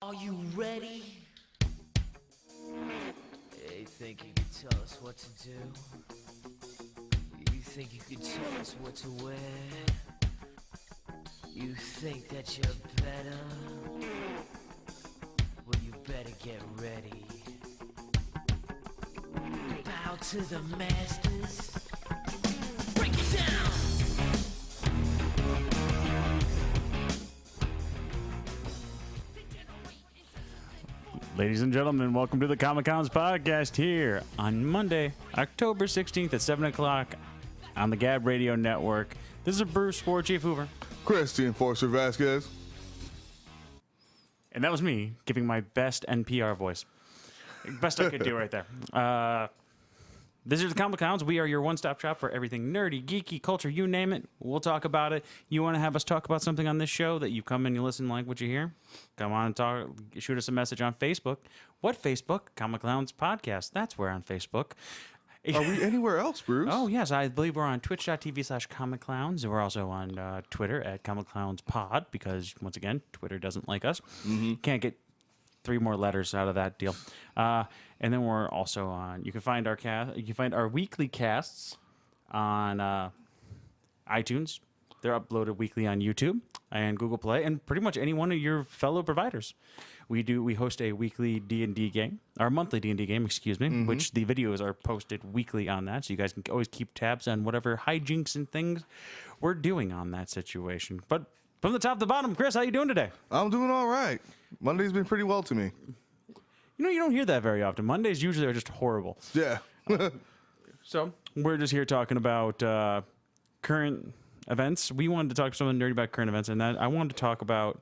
Are you ready? You think you can tell us what to do? You think you can tell us what to wear? You think that you're better? Well, you better get ready. Bow to the masters. Break it down! Ladies and gentlemen, welcome to the CLOWNS podcast here on Monday, October 16th at 7 o'clock on the Gab Radio Network. This is Bruce War Chief Hoover. Christian Forster Vasquez. And that was me giving my best NPR voice. Best I could do right there. This is the CLOWNS. We are your one-stop shop for everything nerdy, geeky, culture, you name it. We'll talk about it. You want to have us talk about something on this show that you come and you listen, like what you hear? Come on and talk. Shoot us a message on Facebook. What Facebook? CLOWNS Podcast. That's where on Facebook. Are we anywhere else, Bruce? Oh, yes. I believe we're on twitch.tv/ComicClowns. And we're also on Twitter at ComicClownsPod because, once again, Twitter doesn't like us. Can't get 3 more letters out of that deal. And then we're also on. You can find our weekly casts on iTunes. They're uploaded weekly on YouTube and Google Play, and pretty much any one of your fellow providers. We host a weekly D&D game, our monthly D&D game, excuse me, which the videos are posted weekly on that, so you guys can always keep tabs on whatever hijinks and things we're doing on that situation. But from the top to the bottom, Chris, how you doing today? I'm doing all right. Monday's been pretty well to me. You know, you don't hear that very often. Mondays usually are just horrible. Yeah. So we're just here talking about current events. We wanted to talk something nerdy about current events, and that I wanted to talk about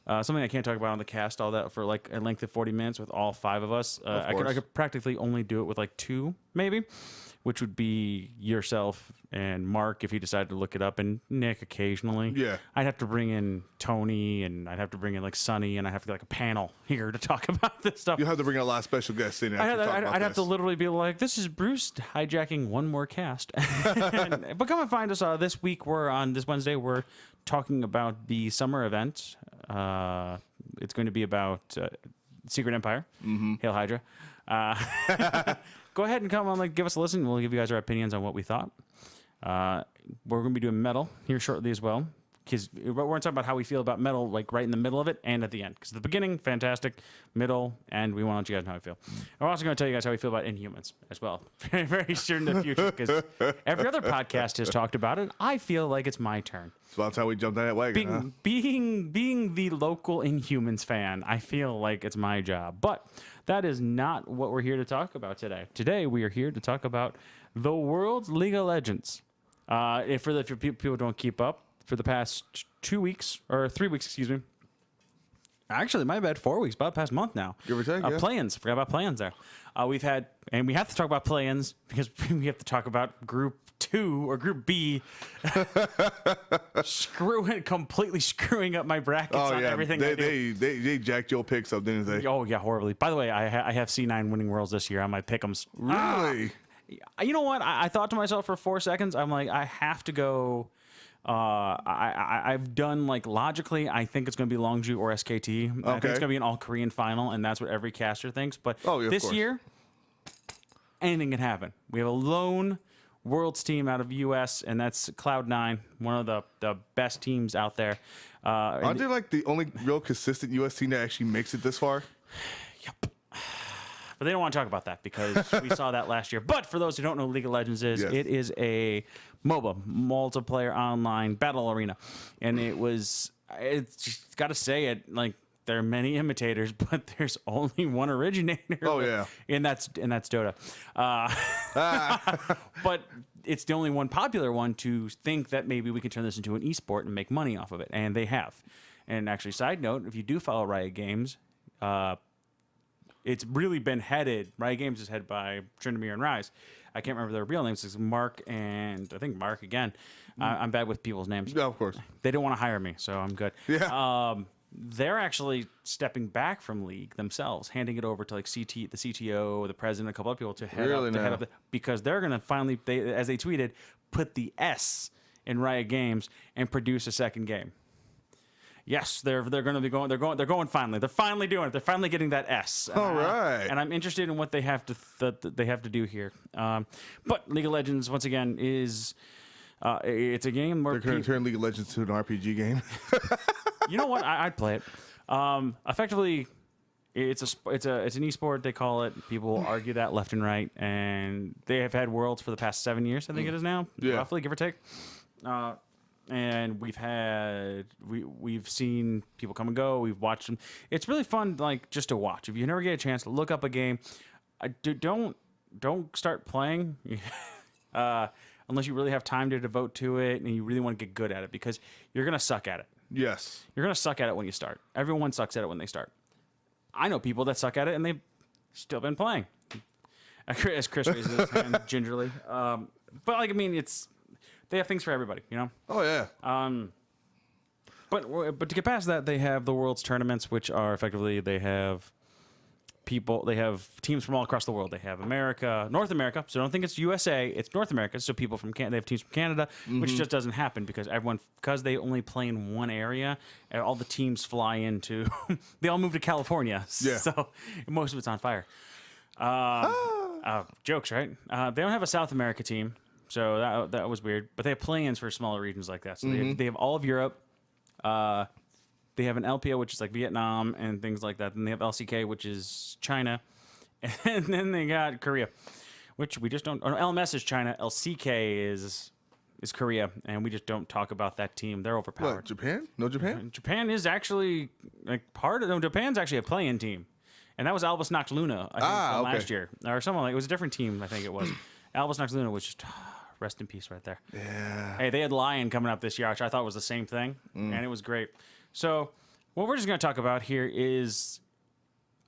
something I can't talk about on the cast all that for like a length of 40 minutes with all 5 of us. I could practically only do it with like 2, maybe, which would be yourself and Mark if he decided to look it up, and Nick occasionally. Yeah. I'd have to bring in Tony, and I'd have to bring in like Sonny, and I'd have to get like a panel here to talk about this stuff. You'll have to bring a lot of special guests in. I'd have to literally be like, this is Bruce hijacking one more cast. But come and find us this week. This Wednesday, we're talking about the summer event. It's going to be about Secret Empire. Hail Hydra. Go ahead and come on, give us a listen. We'll give you guys our opinions on what we thought. We're going to be doing metal here shortly as well, because we're going to talk about how we feel about metal, like right in the middle of it and at the end. Because the beginning, fantastic, middle, and we want to let you guys know how we feel. We're also going to tell you guys how we feel about Inhumans as well, very, very soon in the future, because every other podcast has talked about it. I feel like it's my turn. So that's how we jumped on that wagon. Being the local Inhumans fan, I feel like it's my job. But that is not what we're here to talk about today. Today, we are here to talk about the world's League of Legends. If people don't keep up, for the past 2 weeks, or 3 weeks, excuse me. Actually, my bad, 4 weeks, about the past month now. Give or take, yeah. Play-ins. Forgot about play-ins there. We have to talk about play-ins because we have to talk about Group 2 or Group B completely screwing up my brackets on everything I do. They jacked your picks up, didn't they? Oh, yeah, horribly. By the way, I have C9 winning worlds this year on my pick'ems. Really? You know what? I thought to myself for 4 seconds, I'm like, I have to go. I've done logically. I think it's going to be Longju or SKT. I think it's going to be an all Korean final, and that's what every caster thinks. But this year, anything can happen. We have a lone Worlds team out of US, and that's Cloud9, one of the best teams out there. Aren't they the only real consistent US team that actually makes it this far? Yep. But they don't want to talk about that because we saw that last year. But for those who don't know what League of Legends is, It is a MOBA, multiplayer online battle arena. And it's just got to say it, there are many imitators, but there's only one originator. Oh, yeah. And that's Dota. But it's the only one popular one to think that maybe we can turn this into an esport and make money off of it. And they have. And actually, side note, if you do follow Riot Games, it's really been headed. Riot Games is headed by Tryndamere and Rise. I can't remember their real names. It's Mark and I think Mark again. I'm bad with people's names. Yeah, of course. They don't want to hire me, so I'm good. Yeah. They're actually stepping back from League themselves, handing it over to the CTO, the president, a couple of people to head up because they're going to finally, as they tweeted, put the S in Riot Games and produce a second game. Yes, they're going to be going. They're going finally. They're finally doing it. They're finally getting that S. All right. And I'm interested in what they have to do here. But League of Legends once again is it's a game where They're going to turn League of Legends to an RPG game. you know what? I'd play it. Effectively, it's an esport. They call it. People argue that left and right, and they have had Worlds for the past 7 years. I think it is now, roughly, give or take. And we've seen people come and go. We've watched them. It's really fun, like just to watch. If you never get a chance to look up a game, don't start playing unless you really have time to devote to it and you really want to get good at it, because you're gonna suck at it. Yes. You're gonna suck at it when you start. Everyone sucks at it when they start. I know people that suck at it and they've still been playing. As Chris raises his hand gingerly, but like I mean, they have things for everybody, you know. Oh yeah. But to get past that, they have the World's tournaments, which are effectively they have teams from all across the world. They have North America. So don't think it's USA, it's North America. So people from they have teams from Canada, which just doesn't happen because they only play in one area. And all the teams fly into, they all move to California. Yeah. So most of it's on fire. Jokes, right? They don't have a South America team. So that was weird. But they have plans for smaller regions like that. So they have all of Europe. They have an LPO, which is like Vietnam and things like that. Then they have LCK, which is China. And then they got Korea, which we just don't... Or LMS is China. LCK is Korea. And we just don't talk about that team. They're overpowered. What, Japan? No Japan? Japan is actually like part of... No, Japan's actually a play-in team. And that was Albus Nox Luna, I think, last year. Or something like... It was a different team, I think it was. Albus Nox Luna was just... Rest in peace right there. Yeah. Hey, they had Lion coming up this year, which I thought was the same thing, and it was great. So what we're just going to talk about here is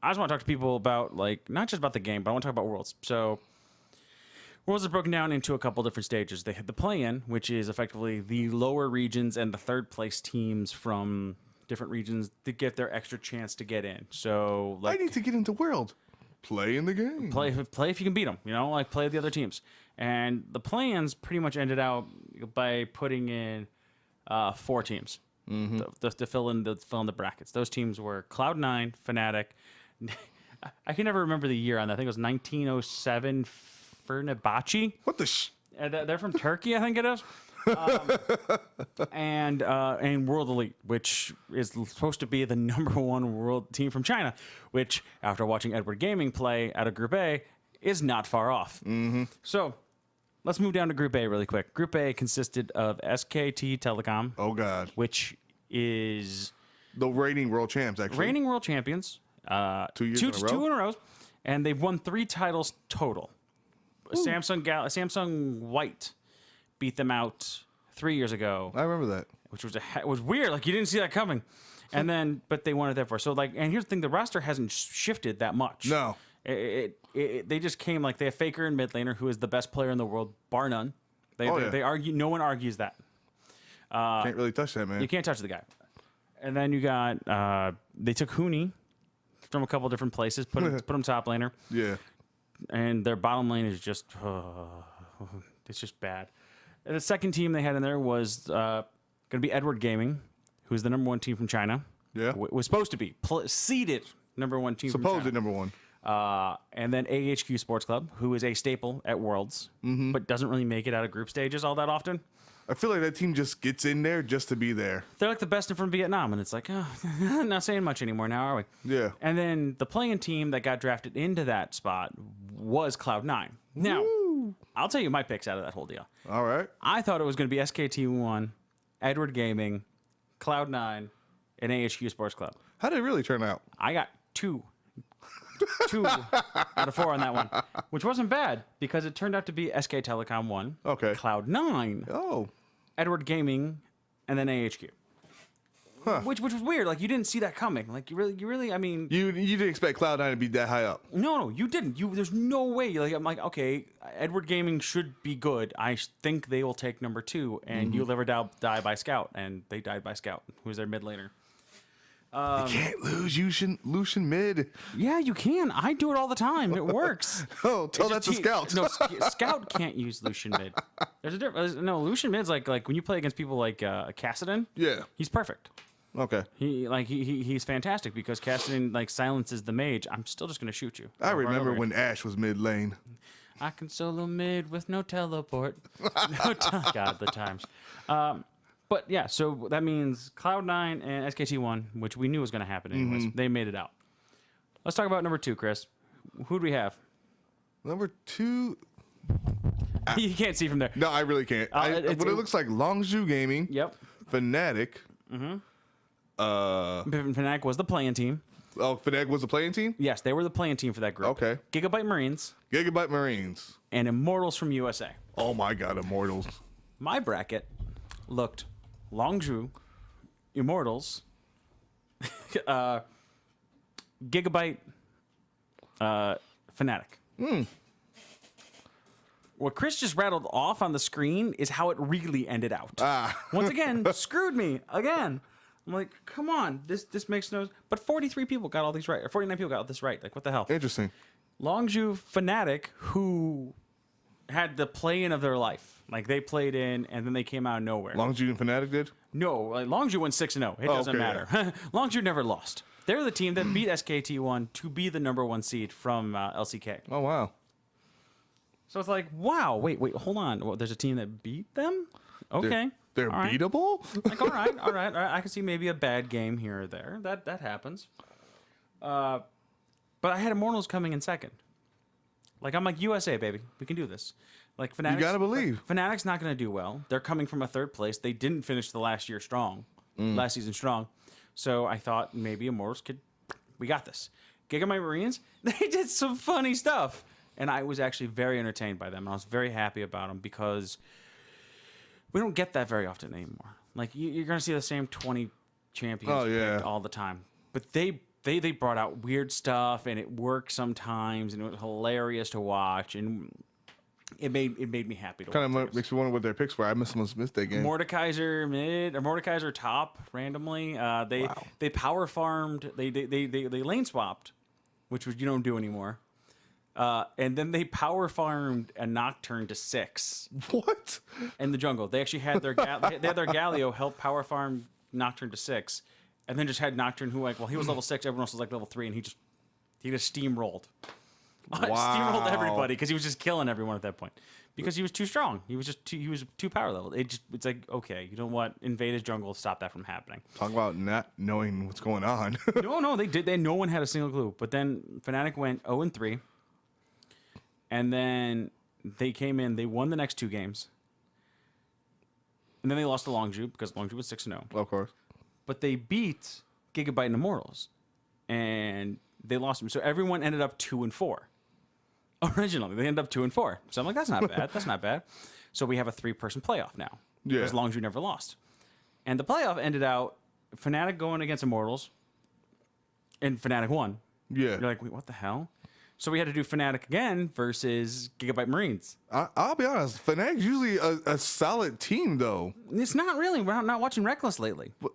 I just want to talk to people about, like, not just about the game, but I want to talk about Worlds. So Worlds is broken down into a couple different stages. They had the play-in, which is effectively the lower regions and the third-place teams from different regions to get their extra chance to get in. So, like, I need to get into World. Play in the game. Play if you can beat them, you know, like play the other teams. And the plans pretty much ended out by putting in 4 teams to fill in the brackets. Those teams were Cloud9, Fnatic. I can never remember the year on that. I think it was 1907 Fenerbahce. What the They're from Turkey, I think it is. And World Elite, which is supposed to be the #1 world team from China, which, after watching Edward Gaming play out of Group A, is not far off. So let's move down to Group A really quick. Group A consisted of SKT Telecom. Oh, God. Which is... The reigning world champs, actually. Reigning world champions. 2 years in a row? 2 in a row. And they've won 3 titles total. Samsung White beat them out 3 years ago. I remember that. Which was weird. Like, you didn't see that coming. And then, but they won it therefore. So, like, and here's the thing: the roster hasn't shifted that much. No. They just came, like, they have Faker and mid laner, who is the best player in the world, bar none. They argue. No one argues that. Can't really touch that, man. You can't touch the guy. And then you got they took Huni from a couple different places, put him top laner. Yeah. And their bottom lane is just it's just bad. And the second team they had in there was going to be Edward Gaming, who's the #1 team from China. Yeah. Was supposed to be seeded #1 team Supposed from China. #1. And then AHQ Sports Club, who is a staple at Worlds, but doesn't really make it out of group stages all that often. I feel like that team just gets in there just to be there. They're like the best from Vietnam, and it's like, oh, not saying much anymore now, are we? Yeah. And then the playing team that got drafted into that spot was Cloud9. Now, I'll tell you my picks out of that whole deal. All right. I thought it was going to be SKT1, Edward Gaming, Cloud9, and AHQ Sports Club. How did it really turn out? I got 2 out of 4 on that one, which wasn't bad because it turned out to be SK Telecom 1, Okay. Cloud9, Oh. Edward Gaming, and then AHQ. Huh. Which was weird. Like, you didn't see that coming. Like, you really. I mean, You didn't expect Cloud9 to be that high up. no, you didn't. There's no way. Like, I'm like, okay, Edward Gaming should be good. I think they will take #2, and you'll never die by Scout, and they died by Scout, who's their mid laner. You can't lose Lucian mid. Yeah, you can. I do it all the time. It works. Oh, tell that to Scout. No, Scout can't use Lucian mid. There's a difference. No, Lucian mid's like when you play against people like Cassidon. Yeah. He's perfect. Okay. He's fantastic because Cassidy like silences the mage. I'm still just gonna shoot you. I I'll run remember over you. when Ash was mid lane. I can solo mid with no teleport. God, the times. But yeah, so that means Cloud9 and SKT1, which we knew was going to happen anyways. They made it out. Let's talk about number 2, Chris. Who do we have? Number 2. You can't see from there. No, I really can't. But it looks like Longzhu Gaming. Yep. Fnatic. Fnatic was the playing team. Oh, Fnatic was the playing team? Yes, they were the playing team for that group. Okay. Gigabyte Marines Gigabyte Marines. and Immortals from USA. Oh my God, Immortals. My bracket looked Longzhu, Immortals, Gigabyte, Fnatic. What Chris just rattled off on the screen is how it really ended out. Once again, screwed me again. I'm like, come on, this makes no. But 43 people got all these right, or 49 people got this right. Like, what the hell? Interesting. Longzhu Fnatic, who had the play-in of their life. Like, they played in, and then they came out of nowhere. Longzhu and Fnatic did? No, like, Longzhu went 6-0. It doesn't matter. Longzhu never lost. They're the team that beat SKT1 to be the #1 seed from LCK. Oh, wow. So it's like, wow, wait, hold on. Well, there's a team that beat them? Okay. They're all right. beatable? Like, all right. I can see maybe a bad game here or there. That happens. But I had Immortals coming in second. Like, I'm like, USA, baby. We can do this. Like, Fnatic's, You gotta believe. Fnatic's not going to do well. They're coming from a 3rd place. They didn't finish the last season strong. So I thought maybe Immortals we got this. Gigabyte Marines, they did some funny stuff. And I was actually very entertained by them. And I was very happy about them because we don't get that very often anymore. Like, you're going to see the same 20 champions picked all the time. But they brought out weird stuff, and it worked sometimes, and it was hilarious to watch, and it made me happy to watch. Kind of makes me wonder what their picks were. I must missed that game. Mordekaiser mid or Mordekaiser top randomly. They power farmed. They lane swapped, which you don't do anymore. And then they power farmed a Nocturne to 6. What? In the jungle. They actually had their Galio help power farm Nocturne to 6, and then just had Nocturne who he was level 6, everyone else was like level 3, and he just steamrolled. Wow. Steamrolled everybody because he was just killing everyone at that point. Because he was too strong. He was too power level. It's like, okay, you know what? Invade his jungle, stop that from happening. Talk about not knowing what's going on. No, they did. No one had a single clue. But then Fnatic went 0-3. And then they came in, they won the next 2 games. And then they lost to Longzhu because Longzhu was 6-0. Of course. But they beat Gigabyte and Immortals. And they lost them. So everyone ended up 2-4. Originally, they ended up 2-4. So I'm like, that's not bad. That's not bad. So we have a 3-person playoff now. Yeah. Because Longzhu never lost. And the playoff ended out Fnatic going against Immortals. And Fnatic won. Yeah. You're like, wait, what the hell? So we had to do Fnatic again versus Gigabyte Marines. I'll be honest. Fnatic's usually a solid team, though. It's not really. We're not watching Reckless lately. But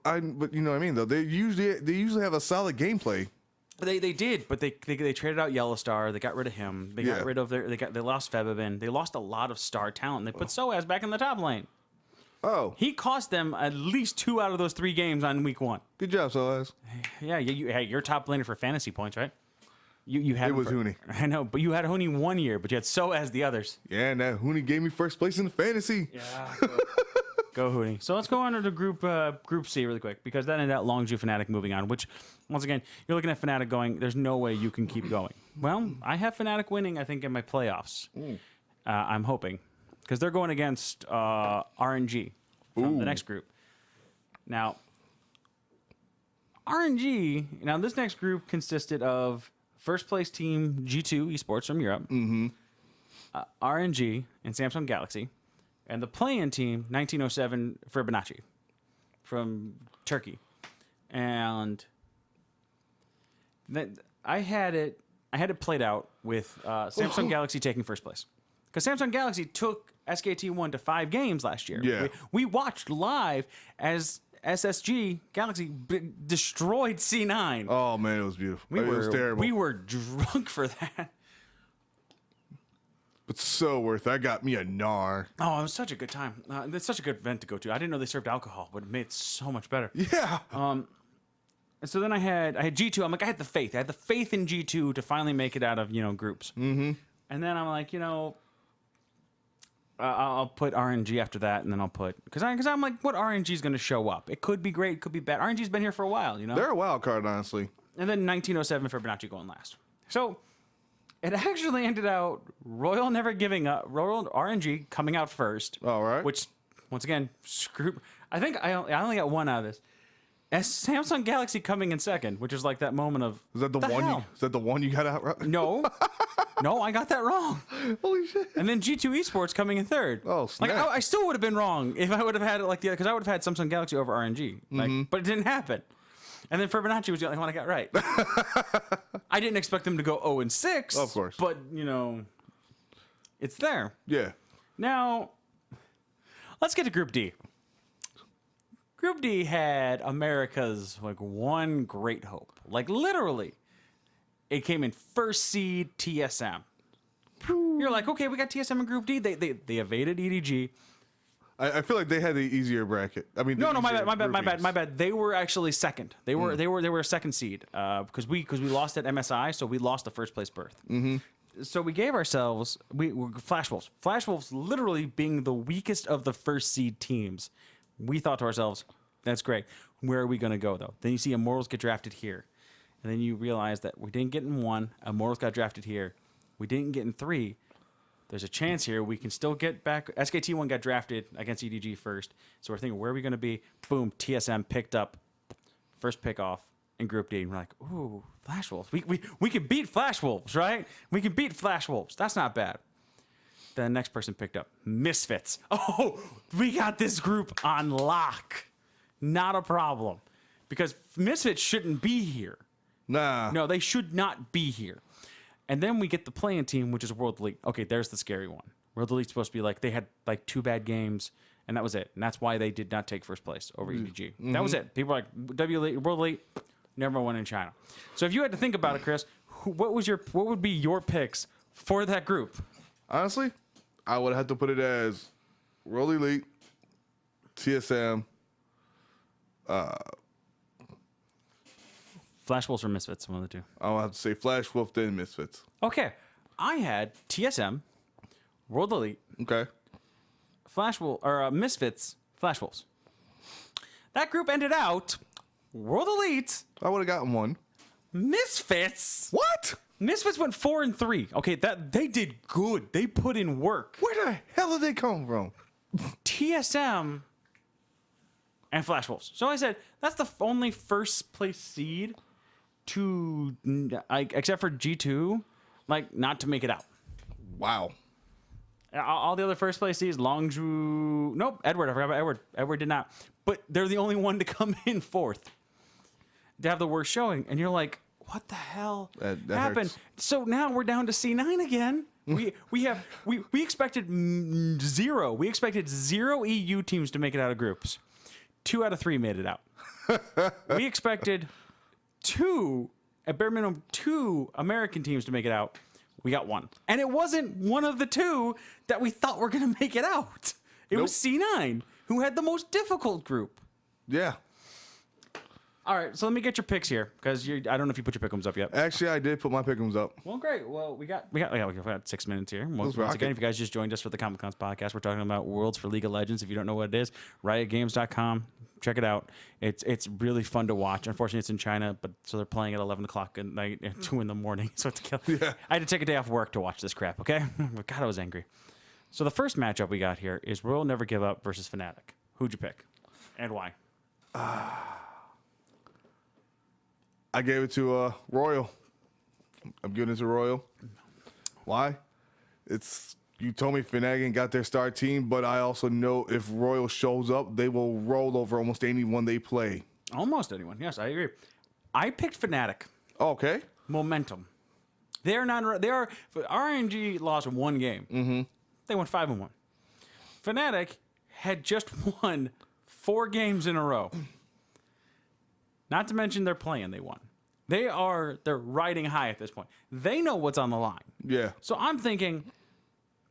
you know what I mean, though. They usually have a solid gameplay. They did, but they traded out Yellowstar. They got rid of him. They got rid of they lost Febibin. They lost a lot of star talent. They put Soaz back in the top lane. Oh. He cost them at least 2 out of those 3 games on week 1. Good job, Soaz. Yeah, you're top laner for fantasy points, right? You had It was Huni. I know, but you had Huni 1 year, but you had Soaz the others. Yeah, and that Huni gave me first place in the fantasy. Yeah. Go Huni. So let's go on to Group C really quick, because that ended out Longzhu Fnatic moving on, which, once again, you're looking at Fnatic going, there's no way you can keep going. Well, I have Fnatic winning, I think, in my playoffs. I'm hoping. Because they're going against RNG from the next group. Now, this next group consisted of first place team G2 Esports from Europe, RNG and Samsung Galaxy, and the play-in team 1907 Fibonacci from Turkey. And I had it played out with Samsung Galaxy taking first place. Because Samsung Galaxy took SKT1 to 5 games last year. Yeah. We watched live as SSG Galaxy destroyed C9. Oh, man, it was beautiful. It was terrible. We were drunk for that. but so worth it. I got me a Gnar. Oh, it was such a good time. It's such a good event to go to. I didn't know they served alcohol, but it made it so much better. Yeah. So then I had G2. I'm like, I had the faith. I had the faith in G2 to finally make it out of, groups. Mm-hmm. And then I'm like, I'll put RNG after that, and then I'll put... Because I'm like, what RNG is going to show up? It could be great, it could be bad. RNG's been here for a while, They're a wild card, honestly. And then 1907 Fibonacci going last. So it actually ended out Royal never giving up. Royal RNG coming out first. All right. Which, once again, screw... I think I only got one out of this. Samsung Galaxy coming in second, which is like that moment of... Is that the one? Is that the one you got out? Right? No. No, I got that wrong. Holy shit. And then G2 Esports coming in third. Oh, snap. Like, I still would have been wrong if I would have had it like the other, because I would have had Samsung Galaxy over RNG. Like, but it didn't happen. And then Fibonacci was the only one I got right. I didn't expect them to go 0-6. Of course. But, it's there. Yeah. Now, let's get to Group D. Group D had America's one great hope. Like literally, it came in first seed TSM. You're like, okay, we got TSM in Group D. They evaded EDG. I feel like they had the easier bracket. I mean, No, my bad. They were actually second. They were a second seed because we lost at MSI, so we lost the first place berth. Mm-hmm. So we gave ourselves we Flash Wolves. Flash Wolves literally being the weakest of the first seed teams. We thought to ourselves, that's great. Where are we going to go, though? Then you see Immortals get drafted here. And then you realize that we didn't get in 1. Immortals got drafted here. We didn't get in 3. There's a chance here we can still get back. SKT1 got drafted against EDG first. So we're thinking, where are we going to be? Boom, TSM picked up first pick off in Group D. And we're like, ooh, Flash Wolves. We can beat Flash Wolves, right? We can beat Flash Wolves. That's not bad. The next person picked up Misfits. Oh, we got this group on lock. Not a problem. Because Misfits shouldn't be here. Nah. No, they should not be here. And then we get the playing team, which is World Elite. Okay, there's the scary one. World Elite's supposed to be like, they had like 2 bad games, and that was it. And that's why they did not take first place over EDG. Mm-hmm. That was it. People were like, World Elite, never won in China. So if you had to think about it, Chris, what would be your picks for that group? Honestly, I would have to put it as World Elite, TSM, Flash Wolves or Misfits, one of the two. I'll have to say Flash Wolf, then Misfits. Okay. I had TSM, World Elite, Okay. Misfits, Flash Wolves. That group ended out World Elite, I would have gotten 1. Misfits. What? Misfits went 4-3. Okay, that they did good. They put in work. Where the hell did they come from? TSM and Flash Wolves. So I said that's the only first place seed to, except for G2, not to make it out. Wow. All the other first place seeds, Longzhu, nope, Edward. I forgot about Edward. Edward did not. But they're the only one to come in 4th to have the worst showing, and you're like, what the hell That happened? hurts. So now we're down to C9 again. We expected 0. We expected 0 EU teams to make it out of groups. 2 out of 3 made it out. We expected at bare minimum 2 American teams to make it out. We got 1. And it wasn't one of the 2 that we thought were going to make it out. It was C9, who had the most difficult group. Yeah. All right, so let me get your picks here, because I don't know if you put your pick'ems up yet. Actually, I did put my pick'ems up. Well, great. Well, we got 6 minutes here. Once rocket. again, if you guys just joined us for the Comic Cons podcast, we're talking about Worlds for League of Legends. If you don't know what it is, riotgames.com. Check it out. It's really fun to watch. Unfortunately, it's in China, but so they're playing at 11 o'clock at night and 2 in the morning. So it's a kill. Yeah. I had to take a day off work to watch this crap. Okay, God, I was angry. So the first matchup we got here is Royal Never Give Up versus Fnatic. Who'd you pick, and why? I gave it to Royal. I'm giving it to Royal. Why? You told me Fnatic got their star team, but I also know if Royal shows up, they will roll over almost anyone they play. Almost anyone. Yes, I agree. I picked Fnatic. Okay. Momentum. They are RNG lost 1 game. Mm-hmm. They went 5-1. Fnatic had just won 4 games in a row. Not to mention they're playing. They won. They're riding high at this point. They know what's on the line. Yeah. So I'm thinking,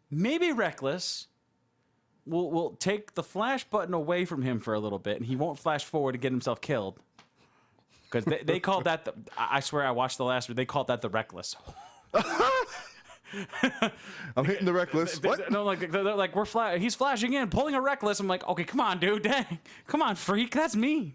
maybe Reckless will take the flash button away from him for a little bit, and he won't flash forward to get himself killed. Because they called that I swear I watched the last one. They called that the Reckless. I'm hitting the Reckless. What? No, they're like he's flashing in, pulling a Reckless. I'm like, okay, come on, dude, dang, come on, freak, that's mean.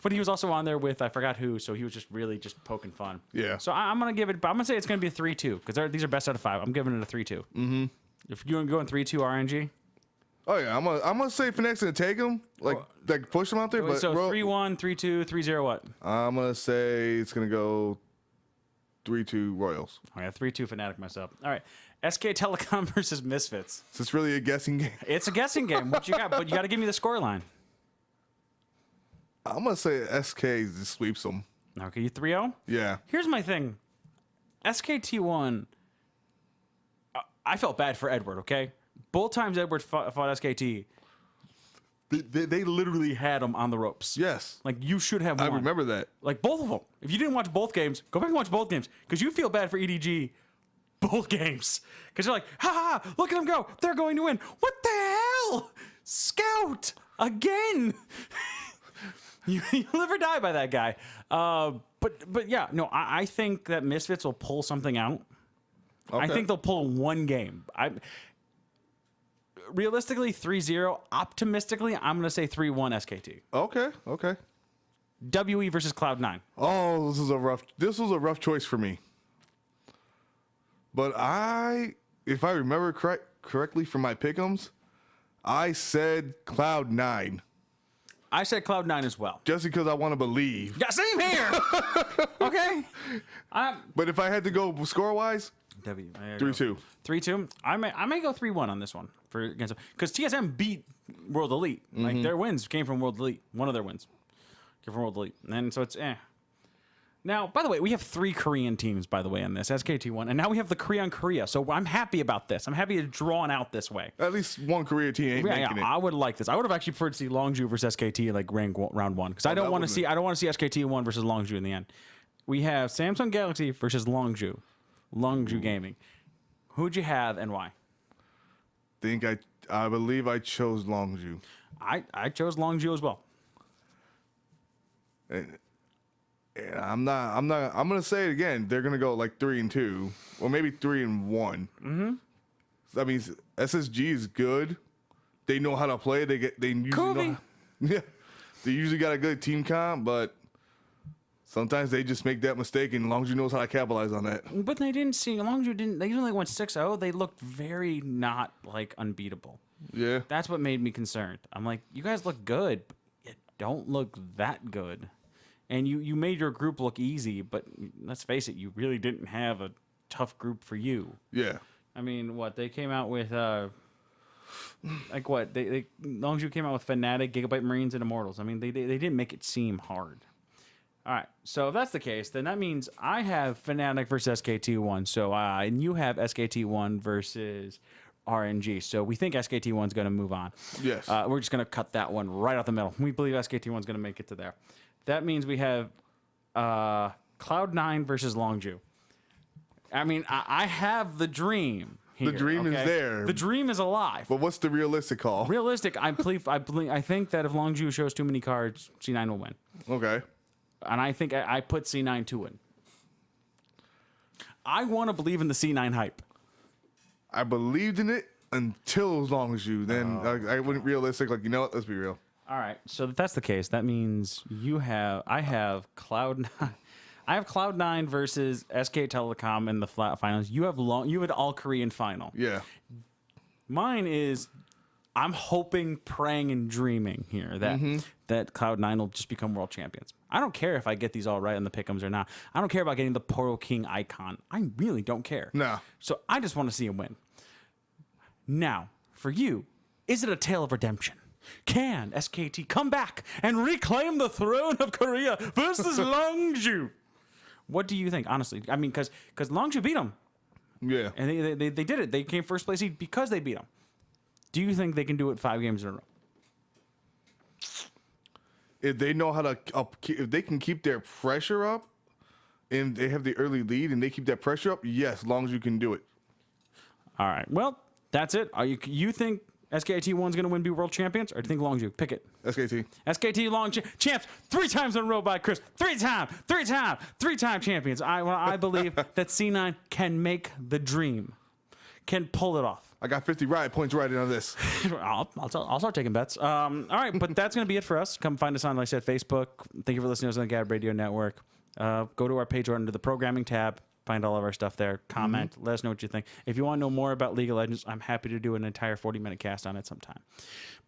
But he was also on there with I forgot who, so he was just really just poking fun. Yeah. So I'm gonna give it. I'm gonna say it's gonna be a 3-2 because these are best out of 5. I'm giving it a 3-2. Mm-hmm. If you're going 3-2 RNG. Oh yeah, I'm gonna say Finette's gonna take him, like push him out there. But so 3-1, 3-2, 3-0. What? I'm gonna say it's gonna go 3-2 Royals. I got 3-2 Fnatic myself. All right, SK Telecom versus Misfits. Is this really a guessing game? It's a guessing game. What you got? But you got to give me the scoreline. I'm gonna say SK just sweeps them. Okay, you 3-0. Yeah. Here's my thing. SKT1. I felt bad for Edward. Okay, both times Edward fought SKT. They literally had him on the ropes. Yes. Like, you should have won. I remember that. Like, both of them. If you didn't watch both games, go back and watch both games. Because you feel bad for EDG both games. Because you're like, ha ha, look at them go. They're going to win. What the hell? Scout! Again! you live or die by that guy. But yeah, no, I think that Misfits will pull something out. Okay. I think they'll pull one game. Realistically, 3-0. Optimistically, I'm going to say 3-1 SKT. Okay. WE versus Cloud9. Oh, this was a rough choice for me. But if I remember correctly from my pick'ems, I said Cloud9. I said Cloud9 as well. Just because I want to believe. Yeah, same here. Okay. But if I had to go score-wise, 3-2. 3-2. I may go 3-1 on this one against them because TSM beat World Elite. Like, their wins came from World Elite. One of their wins came from World Elite, and so it's Now, by the way, we have 3 Korean teams, by the way, in this SKT1, and now we have the Korea on Korea. So I'm happy about this. I'm happy it's drawn out this way. At least one Korea team ain't making it. I would like this. I would have actually preferred to see Longju versus SKT in like round 1 because I don't want to see SKT1 versus Longju in the end. We have Samsung Galaxy versus Longju Gaming. Who'd you have and why? I believe I chose Longju. I chose Longju as well. And I'm gonna say it again. They're gonna go like 3-2, or maybe 3-1. Mm-hmm. That means SSG is good. They know how to play. They usually they usually got a good team comp, but sometimes they just make that mistake, and Longju knows how to capitalize on that. But they didn't see Longju didn't. They only went 6-0. They looked very not like unbeatable. Yeah, that's what made me concerned. I'm like, you guys look good, but you don't look that good. And you made your group look easy, but let's face it, you really didn't have a tough group for you. Yeah. I mean, what they came out with, like what Longju came out with Fnatic, Gigabyte Marines, and Immortals. I mean, they didn't make it seem hard. All right, so if that's the case, then that means I have Fnatic versus SKT1. So and you have SKT1 versus RNG. So we think SKT1's going to move on. Yes. We're just going to cut that one right out the middle. We believe SKT1's going to make it to there. That means we have Cloud9 versus Longju. I mean, I have the dream here. The dream is there. The dream is alive. But what's the realistic call? Realistic, I think that if Longju shows too many cards, C9 will win. Okay. And I think I put C9 to win. I want to believe in the C9 hype. I believed in it until it was Longju. Then I wouldn't realistic. Like, you know what? Let's be real. All right, so if that's the case, that means I have Cloud9. I have Cloud9 versus SK Telecom in the flat finals. You have an all Korean final. Yeah. Mine is, I'm hoping, praying, and dreaming here that Cloud9 will just become world champions. I don't care if I get these all right on the pick'ems or not. I don't care about getting the Portal King icon. I really don't care. No. So I just want to see him win. Now, for you, is it a tale of redemption? Can SKT come back and reclaim the throne of Korea versus Longju? What do you think, honestly? I mean, because Longju beat them. Yeah. And they did it. They came first place because they beat them. Do you think they can do it 5 games in a row? If they know how to, if they can keep their pressure up, and they have the early lead, and they keep that pressure up, yes, Longju can do it. All right. Well, that's it. Are you think SKT 1's going to win, be world champions, or do you think Longju? Pick it. SKT. SKT Long champs 3 times in a row by Chris. 3-time champions. I believe that C9 can make the dream, can pull it off. I got 50 riot points right on this. I'll start taking bets. All right, but that's going to be it for us. Come find us on, like I said, Facebook. Thank you for listening to us on the Gab Radio Network. Go to our page under the programming tab. Find all of our stuff there. Comment. Let us know what you think. If you want to know more about League of Legends, I'm happy to do an entire 40-minute cast on it sometime.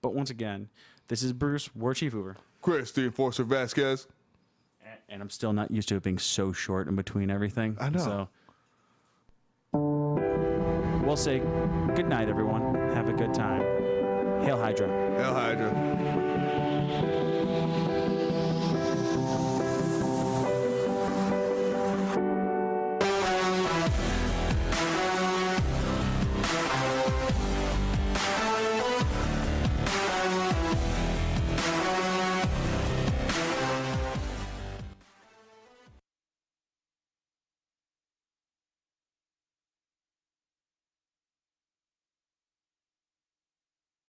But once again, this is Bruce, War Chief Hoover. Chris, the Enforcer Vasquez. And I'm still not used to it being so short in between everything. I know. So we'll say good night, everyone. Have a good time. Hail Hydra. Hail Hydra.